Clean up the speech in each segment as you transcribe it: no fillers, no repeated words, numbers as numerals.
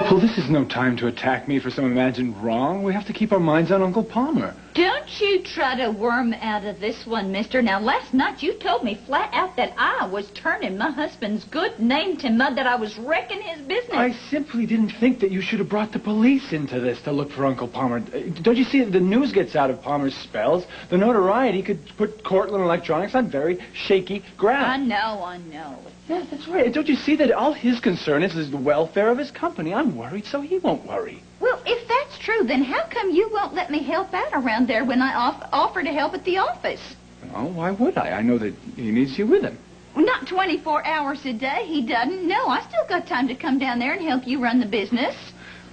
Well, this is no time to attack me for some imagined wrong. We have to keep our minds on Uncle Palmer. Don't you try to worm out of this one, mister. Now, last night you told me flat out that I was turning my husband's good name to mud, that I was wrecking his business. I simply didn't think that you should have brought the police into this to look for Uncle Palmer. Don't you see that the news gets out of Palmer's spells? The notoriety could put Cortland Electronics on very shaky ground. I know. Yes, that's right. Don't you see that all his concern is the welfare of his company? I'm worried, so he won't worry. Well, if that's true, then how come you won't let me help out around there when I offer to help at the office? Oh, why would I? I know that he needs you with him. Not 24 hours a day, he doesn't. No, I still got time to come down there and help you run the business.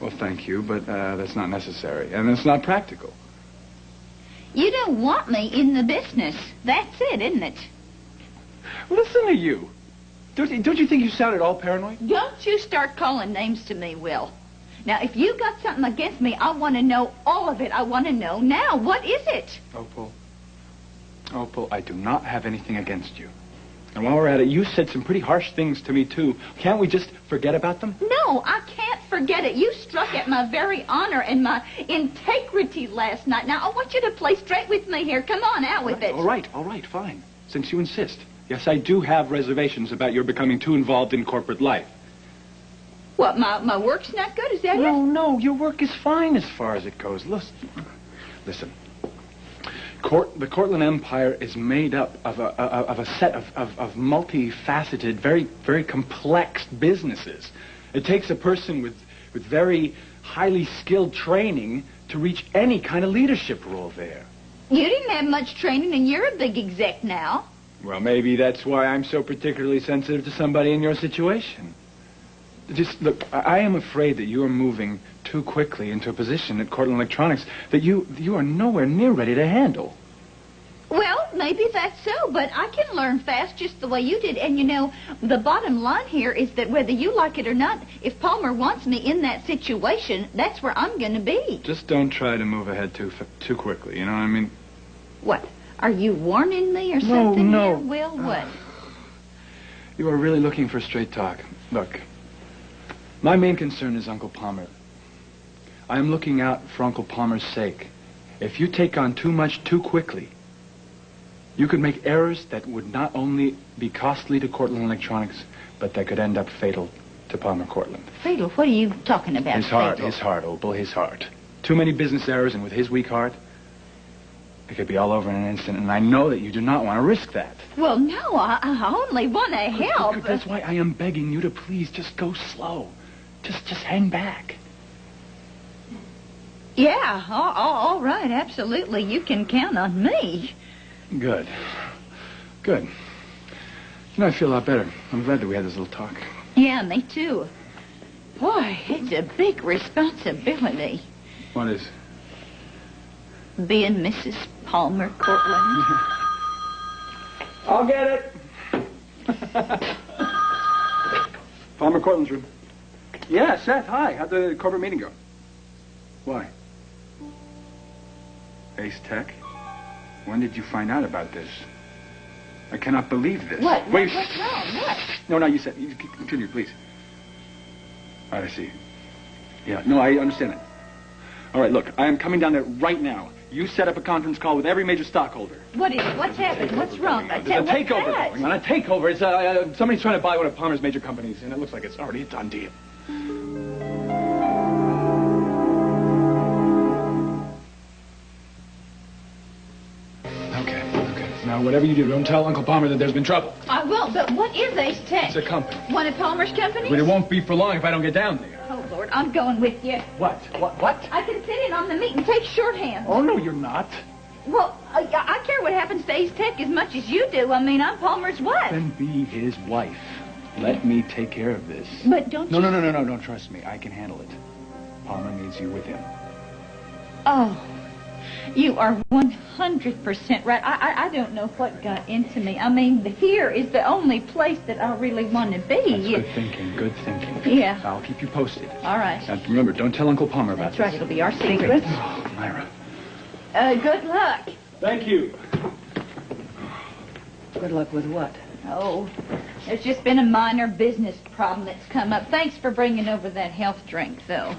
Well, thank you, but that's not necessary, and it's not practical. You don't want me in the business. That's it, isn't it? Listen to you. Don't you think you sound at all paranoid? Don't you start calling names to me, Will. Now, if you got something against me, I want to know all of it. I want to know now. What is it? Opal, I do not have anything against you. And while we're at it, you said some pretty harsh things to me, too. Can't we just forget about them? No, I can't forget it. You struck at my very honor and my integrity last night. Now, I want you to play straight with me here. Come on, out with it. All right, fine. Since you insist. Yes, I do have reservations about your becoming too involved in corporate life. What, my work's not good? Is that it? No, your work is fine as far as it goes. Listen. The Cortland Empire is made up of a set of multifaceted, very, very complex businesses. It takes a person with very highly skilled training to reach any kind of leadership role there. You didn't have much training, and you're a big exec now. Well, maybe that's why I'm so particularly sensitive to somebody in your situation. Just, look, I am afraid that you are moving too quickly into a position at Cortland Electronics that you are nowhere near ready to handle. Well, maybe that's so, but I can learn fast just the way you did. And, you know, the bottom line here is that whether you like it or not, if Palmer wants me in that situation, that's where I'm going to be. Just don't try to move ahead too quickly, you know what I mean? What? Are you warning me or something? No. Here, Will? What? You are really looking for straight talk. Look, my main concern is Uncle Palmer. I am looking out for Uncle Palmer's sake. If you take on too much too quickly, you could make errors that would not only be costly to Cortland Electronics, but that could end up fatal to Palmer Cortland. Fatal? What are you talking about? His heart, Opal, his heart. Too many business errors, and with his weak heart, it could be all over in an instant, and I know that you do not want to risk that. Well, no, I only want to help. Good. That's why I am begging you to please just go slow. Just hang back. Yeah, all right, absolutely. You can count on me. Good. You know, I feel a lot better. I'm glad that we had this little talk. Yeah, me too. Boy, it's a big responsibility. What is? Being Mrs. Palmer Cortland. I'll get it. Palmer Cortland's room. Yeah, Seth, hi. How'd the corporate meeting go? Why? Ace Tech? When did you find out about this? I cannot believe this. What? Wait. What's wrong? What? No, you said. You continue, please. All right, I see. Yeah, no, I understand that. All right, look, I am coming down there right now. You set up a conference call with every major stockholder. What is it? What's happened? What's wrong? There's a takeover going on. A takeover. It's somebody's trying to buy one of Palmer's major companies, and it looks like it's already a done deal. Okay. Now, whatever you do, don't tell Uncle Palmer that there's been trouble. I won't, but what is Ace Tech? It's a company. One of Palmer's companies? But it won't be for long if I don't get down there. Oh, Lord, I'm going with you. What? I can sit in on the meeting and take shorthand. Oh, no, you're not. Well, I care what happens to Ace Tech as much as you do. I mean, I'm Palmer's wife. Then be his wife. Let me take care of this. But don't you... No, don't trust me. I can handle it. Palmer needs you with him. Oh, you are 100% right. I don't know what got into me. I mean, here is the only place that I really want to be. That's good thinking. Yeah. I'll keep you posted. All right. Now, remember, don't tell Uncle Palmer about That's right. this. It'll be our secret. Oh, Myra. Good luck. Thank you. Good luck with what? Oh, there's just been a minor business problem that's come up. Thanks for bringing over that health drink, though.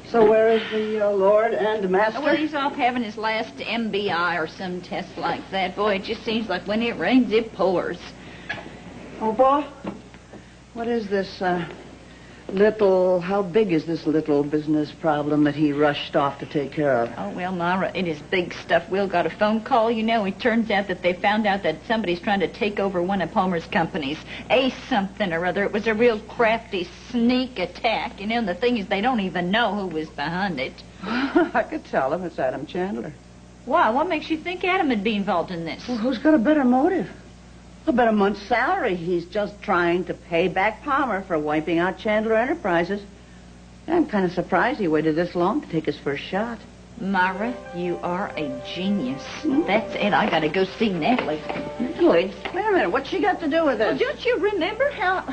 So where is the Lord and Master? Well, he's off having his last MBI or some test like that. Boy, it just seems like when it rains, it pours. Opal, what is this how big is this little business problem that he rushed off to take care of? Oh, well, Myra, it is big stuff. Will got a phone call. You know, it turns out that they found out that somebody's trying to take over one of Palmer's companies. Ace something or other. It was a real crafty sneak attack. You know, and the thing is they don't even know who was behind it. I could tell him it's Adam Chandler. Why? What makes you think Adam would be involved in this? Well, who's got a better motive? About a month's salary. He's just trying to pay back Palmer for wiping out Chandler Enterprises. I'm kind of surprised he waited this long to take his first shot. Myra, you are a genius. That's it. I gotta go see Natalie. Natalie? Wait a minute. What's she got to do with Well, this? don't you remember how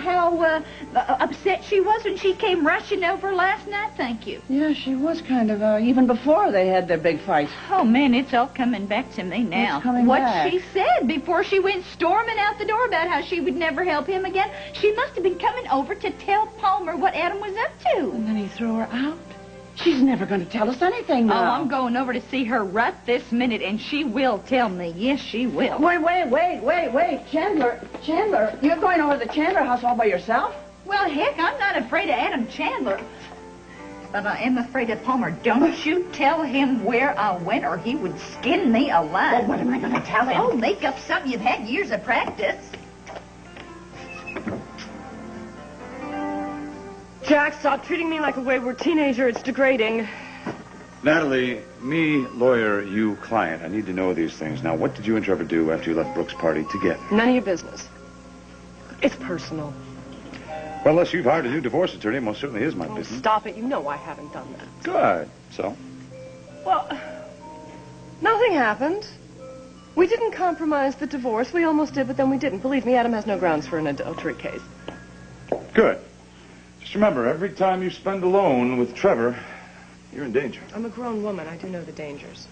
upset she was when she came rushing over last night? Thank you. Yeah, she was kind of, even before they had their big fight. Oh, man, it's all coming back to me now. What's coming what back? she said before she went storming out the door about how she would never help him again. She must have been coming over to tell Palmer what Adam was up to. And then he threw her out? She's never going to tell us anything now. Oh, I'm going over to see her right this minute, and she will tell me. Yes, she will. Wait. Chandler, you're going over to the Chandler house all by yourself? Well, heck, I'm not afraid of Adam Chandler. But I am afraid of Palmer. Don't you tell him where I went, or he would skin me alive. Well, what am I going to tell him? Oh, make up something you've had years of practice. Jack, stop treating me like a wayward teenager. It's degrading. Natalie, me, lawyer, you, client. I need to know these things. Now, what did you and Trevor do after you left Brooks' party together? None of your business. It's personal. Well, unless you've hired a new divorce attorney, it most certainly is my business. Stop it. You know I haven't done that. Good. So? Well, nothing happened. We didn't compromise the divorce. We almost did, but then we didn't. Believe me, Adam has no grounds for an adultery case. Good. Just remember, every time you spend alone with Trevor, you're in danger. I'm a grown woman. I do know the dangers.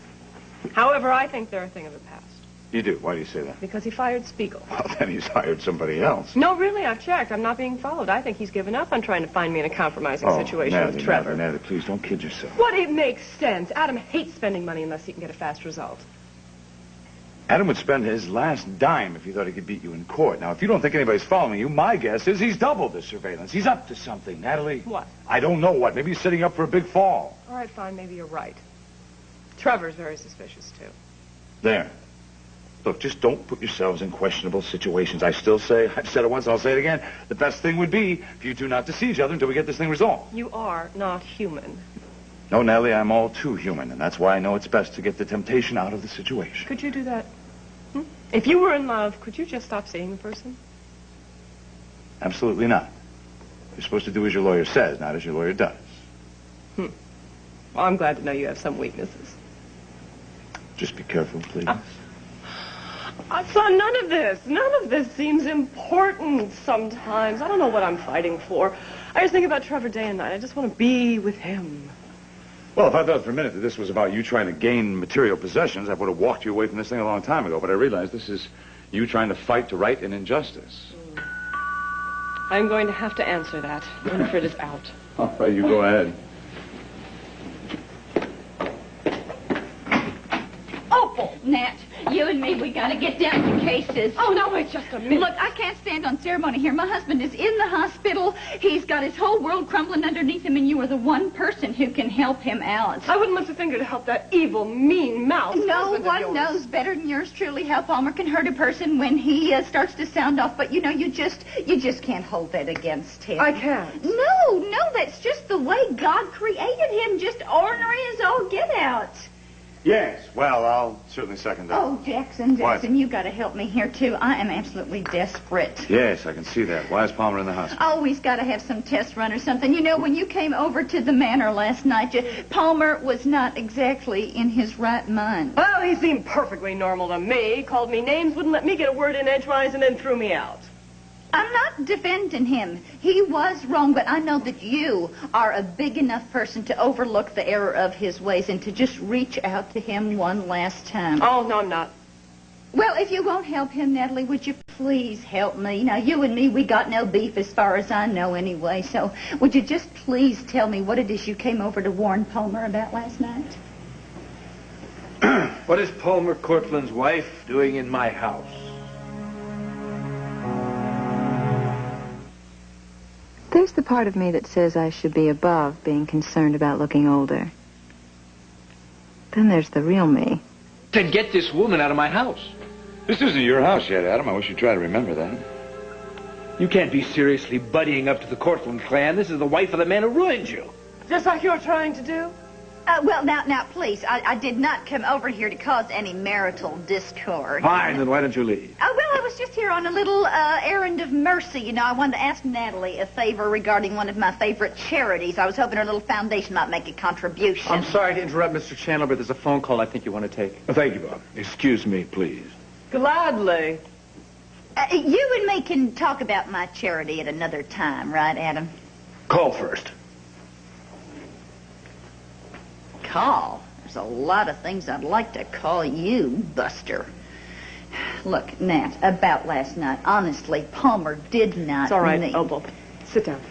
However, I think they're a thing of the past. You do? Why do you say that? Because he fired Spiegel. Well, then he's hired somebody else. No, really, I've checked. I'm not being followed. I think he's given up on trying to find me in a compromising situation with Trevor. Natalie, please don't kid yourself. What? It makes sense. Adam hates spending money unless he can get a fast result. Adam would spend his last dime if he thought he could beat you in court. Now, if you don't think anybody's following you, my guess is he's doubled the surveillance. He's up to something, Natalie. What? I don't know what. Maybe he's setting up for a big fall. All right, fine. Maybe you're right. Trevor's very suspicious, too. There. Look, just don't put yourselves in questionable situations. I still say, I've said it once, I'll say it again, the best thing would be for you two not to see each other until we get this thing resolved. You are not human. No, Natalie, I'm all too human, and that's why I know it's best to get the temptation out of the situation. Could you do that? If you were in love, could you just stop seeing the person? Absolutely not. You're supposed to do as your lawyer says, not as your lawyer does. Well, I'm glad to know you have some weaknesses. Just be careful, please. Son, none of this seems important sometimes. I don't know what I'm fighting for. I just think about Trevor day and night. I just want to be with him. Well, if I thought for a minute that this was about you trying to gain material possessions, I would have walked you away from this thing a long time ago. But I realize this is you trying to fight to right an injustice. I'm going to have to answer that. Winifred is out. All right, you go ahead. Opal, Nat, you and me, we gotta get down to cases. Oh, no, wait just a minute. Look, I can't stand on ceremony here. My husband is in the hospital. He's got his whole world crumbling underneath him, and you are the one person who can help him out. I wouldn't lift a finger to help that evil, mean mouth. No one knows better than yours truly how Palmer can hurt a person when he starts to sound off. But, you know, you just can't hold that against him. I can't. No, that's just the way God created him. Just ornery as all get out. Yes, well, I'll certainly second that. Oh, Jackson, What? you got to help me here, too. I am absolutely desperate. Yes, I can see that. Why is Palmer in the hospital? Oh, he's got to have some test run or something. You know, when you came over to the manor last night, Palmer was not exactly in his right mind. Well, he seemed perfectly normal to me. Called me names, wouldn't let me get a word in edgewise, and then threw me out. I'm not defending him. He was wrong, but I know that you are a big enough person to overlook the error of his ways and to just reach out to him one last time. Oh, no, I'm not. Well, if you won't help him, Natalie, would you please help me? Now, you and me, we got no beef as far as I know anyway, so would you just please tell me what it is you came over to warn Palmer about last night? What is Palmer Cortland's wife doing in my house? There's the part of me that says I should be above being concerned about looking older. Then there's the real me. Then get this woman out of my house. This isn't your house yet, Adam. I wish you'd try to remember that. You can't be seriously buddying up to the Cortland clan. This is the wife of the man who ruined you. Just like you're trying to do? Well, now, please, I did not come over here to cause any marital discord. Fine, then why don't you leave? Oh, well, I was just here on a little errand of mercy. You know, I wanted to ask Natalie a favor regarding one of my favorite charities. I was hoping her little foundation might make a contribution. I'm sorry to interrupt, Mr. Chandler, but there's a phone call I think you want to take. Oh, thank you, Bob. Excuse me, please. Gladly. You and me can talk about my charity at another time, right, Adam? Call first. Call? There's a lot of things I'd like to call you, Buster. Look, Nat, about last night, honestly, Palmer did not It's all right, need... Opal. Sit down.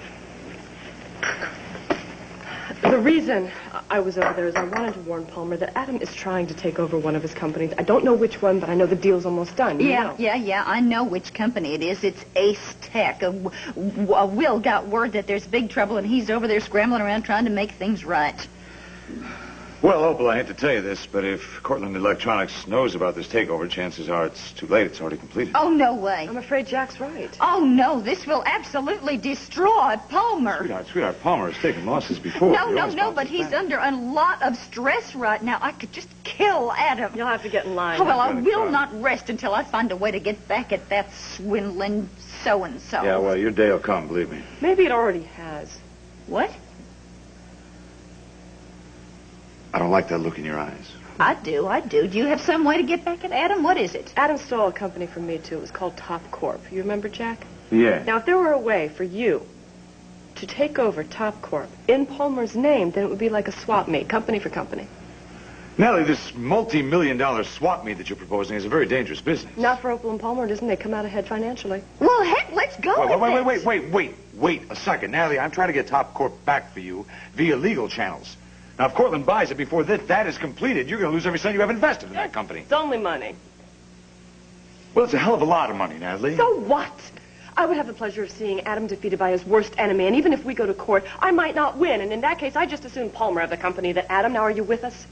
The reason I was over there is I wanted to warn Palmer that Adam is trying to take over one of his companies. I don't know which one, but I know the deal's almost done. You know. Yeah, I know which company it is. It's Ace Tech. Will got word that there's big trouble, and he's over there scrambling around trying to make things right. Well, Opal, I hate to tell you this, but if Cortland Electronics knows about this takeover, chances are it's too late. It's already completed. Oh, no way. I'm afraid Jack's right. Oh, no, this will absolutely destroy Palmer. Sweetheart, Palmer has taken losses before. No, but he's under a lot of stress right now. I could just kill Adam. You'll have to get in line. Oh, well, I will not rest until I find a way to get back at that swindling so-and-so. Yeah, well, your day will come, believe me. Maybe it already has. What? I don't like that look in your eyes. I do. Do you have some way to get back at Adam? What is it? Adam stole a company from me, too. It was called Top Corp. You remember, Jack? Yeah. Now, if there were a way for you to take over Top Corp in Palmer's name, then it would be like a swap meet, company for company. Natalie, this multi-million-dollar swap meet that you're proposing is a very dangerous business. Not for Opal and Palmer, it isn't. They come out ahead financially. Well, heck, let's go Wait a second. Natalie, I'm trying to get Top Corp back for you via legal channels. Now, if Cortland buys it before that is completed, you're going to lose every cent you have invested in that company. It's only money. Well, it's a hell of a lot of money, Natalie. So what? I would have the pleasure of seeing Adam defeated by his worst enemy, and even if we go to court, I might not win, and in that case, I just assume Palmer have the company that Adam. Now, are you with us?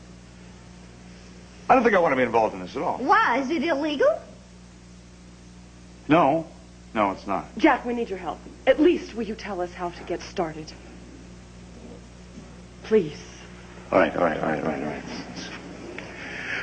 I don't think I want to be involved in this at all. Why? Is it illegal? No, it's not. Jack, we need your help. At least will you tell us how to get started? Please. All right.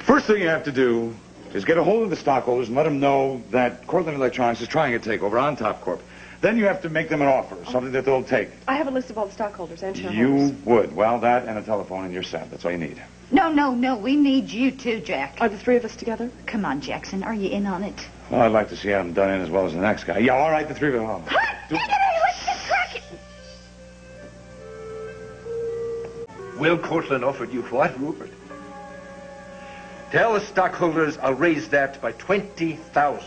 First thing you have to do is get a hold of the stockholders and let them know that Cortland Electronics is trying to take over on Top Corp. Then you have to make them an offer, something that they'll take. I have a list of all the stockholders and shareholders. You would. Well, that and a telephone and you're set. That's all you need. No. We need you too, Jack. Are the three of us together? Come on, Jackson. Are you in on it? Well, I'd like to see Adam done in as well as the next guy. Yeah, all right, the three of them. Let's just crack it. Will Cortland offered you what, Rupert? Tell the stockholders I'll raise that by 20,000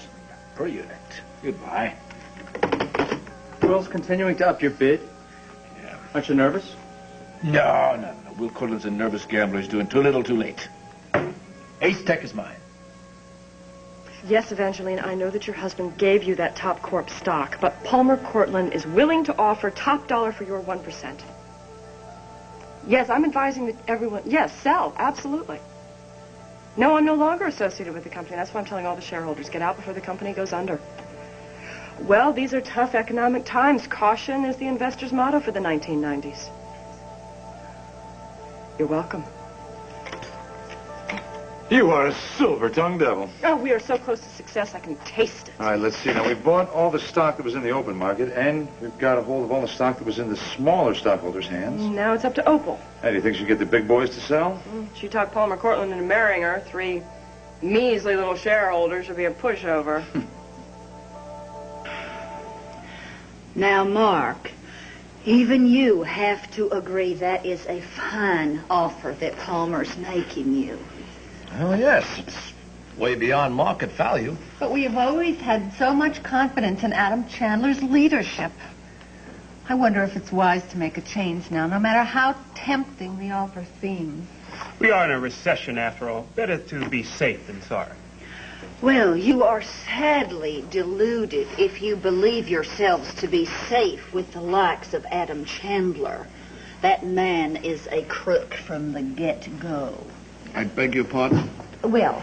per unit. Goodbye. Will's continuing to up your bid. Yeah. Aren't you nervous? No. Will Cortland's a nervous gambler. He's doing too little, too late. Ace Tech is mine. Yes, Evangeline, I know that your husband gave you that Top Corp stock, but Palmer Cortland is willing to offer top dollar for your 1%. Yes, I'm advising that everyone... Yes, sell, absolutely. No, I'm no longer associated with the company. That's why I'm telling all the shareholders, get out before the company goes under. Well, these are tough economic times. Caution is the investor's motto for the 1990s. You're welcome. You are a silver-tongued devil. Oh, we are so close to success, I can taste it. All right, let's see. Now, we bought all the stock that was in the open market, and we've got a hold of all the stock that was in the smaller stockholders' hands. Now it's up to Opal. Hey, do you think she'll get the big boys to sell? She talked Palmer Cortland into marrying her. 3 measly little shareholders should be a pushover. Now, Mark, even you have to agree that is a fine offer that Palmer's making you. Oh, yes. It's way beyond market value. But we have always had so much confidence in Adam Chandler's leadership. I wonder if it's wise to make a change now, no matter how tempting the offer seems. We are in a recession, after all. Better to be safe than sorry. Well, you are sadly deluded if you believe yourselves to be safe with the likes of Adam Chandler. That man is a crook from the get-go. I beg your pardon? Well,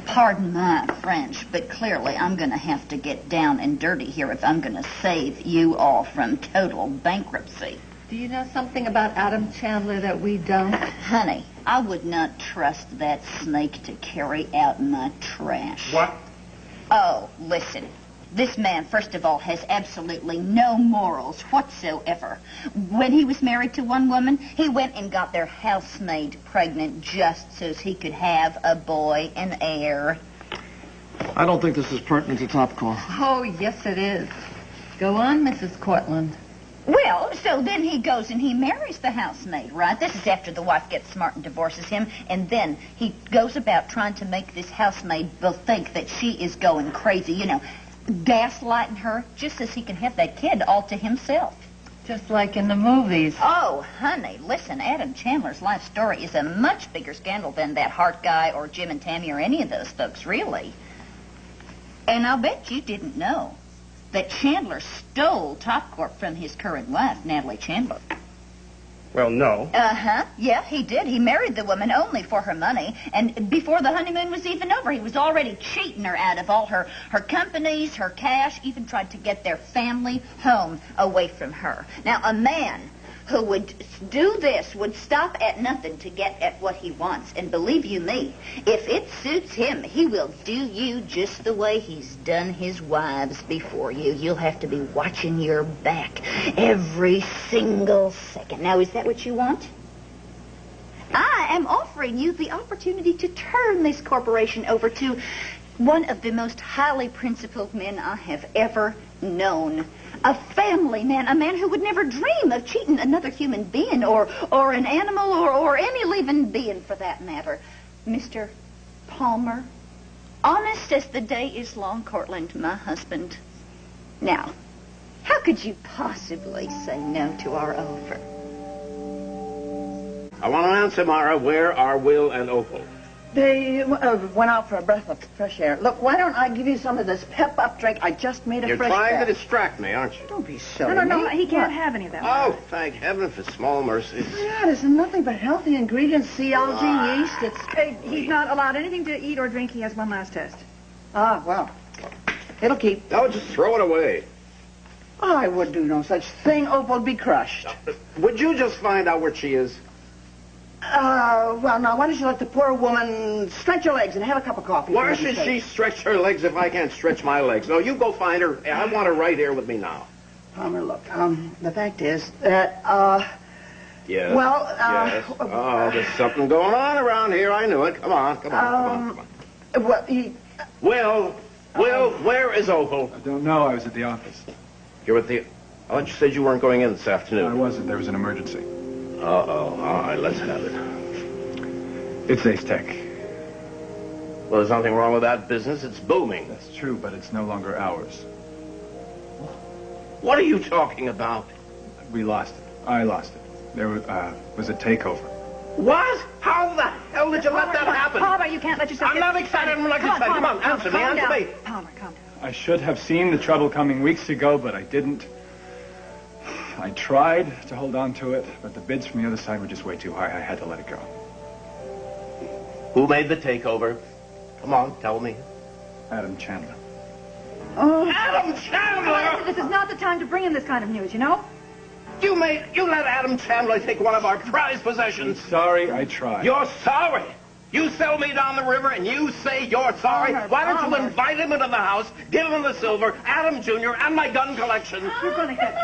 pardon my French, but clearly I'm going to have to get down and dirty here if I'm going to save you all from total bankruptcy. Do you know something about Adam Chandler that we don't? Honey, I would not trust that snake to carry out my trash. What? Oh, listen. This man, first of all, has absolutely no morals whatsoever. When he was married to one woman, he went and got their housemaid pregnant just so he could have a boy and heir. I don't think this is pertinent to Top Call. Oh, yes, it is. Go on, Mrs. Cortland. Well, so then he goes and he marries the housemaid, right? This is after the wife gets smart and divorces him. And then he goes about trying to make this housemaid think that she is going crazy, you know, gaslighting her just as he can have that kid all to himself. Just like in the movies. Oh, honey, listen, Adam Chandler's life story is a much bigger scandal than that Hart guy or Jim and Tammy or any of those folks, really. And I'll bet you didn't know that Chandler stole Top Corp from his current wife, Natalie Chandler. Well, no. Uh-huh. Yeah, he did. He married the woman only for her money. And before the honeymoon was even over, he was already cheating her out of all her companies, her cash, even tried to get their family home away from her. Now, a man who would do this would stop at nothing to get at what he wants. And believe you me, if it suits him, he will do you just the way he's done his wives before you. You'll have to be watching your back every single second. Now, is that what you want? I am offering you the opportunity to turn this corporation over to one of the most highly principled men I have ever known. A family man, a man who would never dream of cheating another human being or an animal or any living being for that matter. Mr. Palmer, honest as the day is long, Cortland, my husband. Now, how could you possibly say no to our offer? I want an answer, Mara. Where are Will and Opal? They went out for a breath of fresh air. Look, why don't I give you some of this pep-up drink I just made a You're fresh trying batch. to distract me, aren't you? Don't be silly. No, he can't have any of that. Oh, thank heaven for small mercies. Yeah, there's nothing but healthy ingredients, CLG yeast. It's... He's not allowed anything to eat or drink. He has one last test. Ah, well, it'll keep. No, just throw it away. I would do no such thing. Opal'd be crushed. Would you just find out where she is? Well, now, why don't you let the poor woman stretch her legs and have a cup of coffee? Why should she stretch her legs if I can't stretch my legs? No, you go find her. I want her right here with me now. Palmer, look, the fact is that, Yes. well, yes. Oh, there's something going on around here. I knew it. Come on. well, Will, where is Opal? I don't know. I was at the office. You're at the... I thought you said you weren't going in this afternoon. I wasn't. There was an emergency. Uh-oh. All right, let's have it. It's Ace Tech. Well, there's nothing wrong with that business. It's booming. That's true, but it's no longer ours. What are you talking about? We lost it. I lost it. There was a takeover. What? How the hell did you let that happen? Palmer, you can't let yourself I'm not excited. I'm not excited. Come on, answer me. Answer me. Palmer, calm down. I should have seen the trouble coming weeks ago, but I didn't. I tried to hold on to it, but the bids from the other side were just way too high. I had to let it go. Who made the takeover? Come on, tell me. Adam Chandler. Adam Chandler! This is not the time to bring in this kind of news, you know? You let Adam Chandler take one of our prized possessions. I'm sorry, I tried. You're sorry? You sell me down the river and you say you're sorry? Why don't you invite him into the house, give him the silver, Adam Jr., and my gun collection? You're going to get...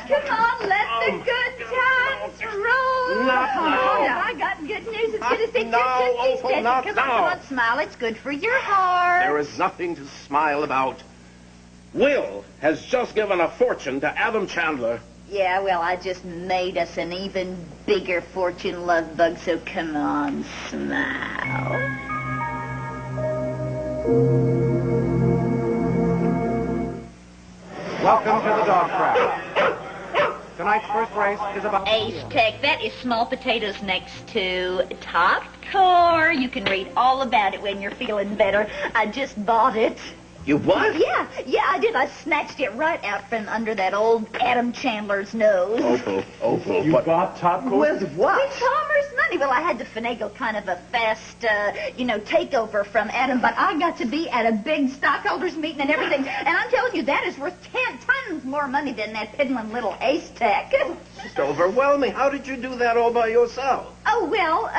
Come on, let the good times roll. I got good news. It's going to fit your tootsie stitch. Come on, smile. It's good for your heart. There is nothing to smile about. Will has just given a fortune to Adam Chandler. Yeah, well, I just made us an even bigger fortune, love bug, so come on, smile. Welcome to the dog track. Tonight's first race is about... Ace Tech, that is small potatoes next to top core. You can read all about it when you're feeling better. I just bought it. You what? Yeah, I did. I snatched it right out from under that old Adam Chandler's nose. Opal. You bought top core? With what? With Palmer's money. Well, I had to finagle kind of a fast, takeover from Adam, but I got to be at a big stockholders meeting and everything. And I'm telling you, that is worth 10 tons more money than that piddling little Ace Tech. Just overwhelming. How did you do that all by yourself? Oh, well,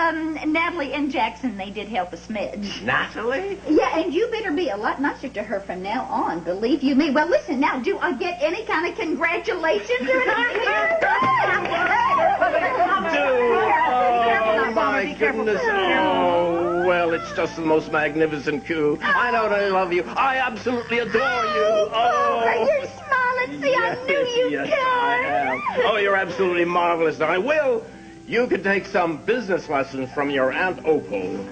Natalie and Jackson, they did help a smidge. Natalie? Yeah, and you better be a lot nicer to her from now on, believe you me. Well, listen, now, do I get any kind of congratulations or anything? Oh, my goodness. Oh, well, it's just the most magnificent coup. I not only love you, I absolutely adore you. Oh, you're smiling. See, I knew you'd yes, I am. Oh, you're absolutely marvelous. Now, I will. You could take some business lessons from your Aunt Opal.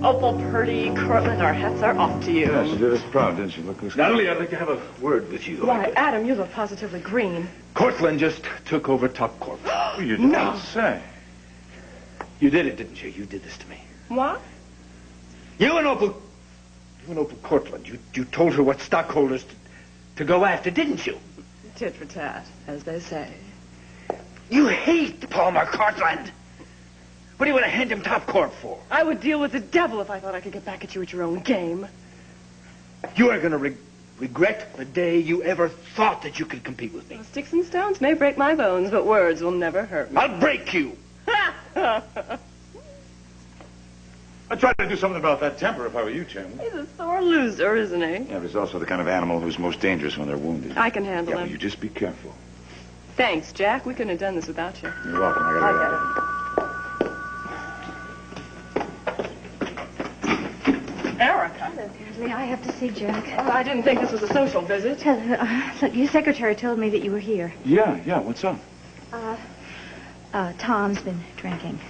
Opal, Purdy, Cortland, our hats are off to you. Yeah, she did us proud, didn't she? Look, Natalie, I'd like to have a word with you. Why, Adam, you look positively green. Cortland just took over Top Corp. You didn't say. You did it, didn't you? You did this to me. What? You and Opal Cortland, you told her what stockholders to go after, didn't you? Tit for tat, as they say. You hate Palmer Cortland. What do you want to hand him Top Corp for? I would deal with the devil if I thought I could get back at you at your own game. You are going to regret the day you ever thought that you could compete with me. Well, sticks and stones may break my bones, but words will never hurt me. I'll break you. I'd try to do something about that temper if I were you, Chandler. He's a sore loser, isn't he? Yeah, but he's also the kind of animal who's most dangerous when they're wounded. I can handle Yeah, him. but you just be careful. Thanks, Jack. We couldn't have done this without you. You're welcome. I gotta Erica. Natalie, I have to see Jack. Well, I didn't think this was a social visit. Look, your secretary told me that you were here. Yeah, what's up? Tom's been drinking.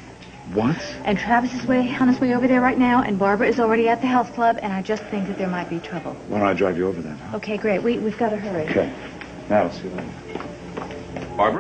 What? And Travis is on his way over there right now, and Barbara is already at the health club, and I just think that there might be trouble. Why don't I drive you over then? Huh? Okay, great. We've got to hurry. Okay. Now, see you later.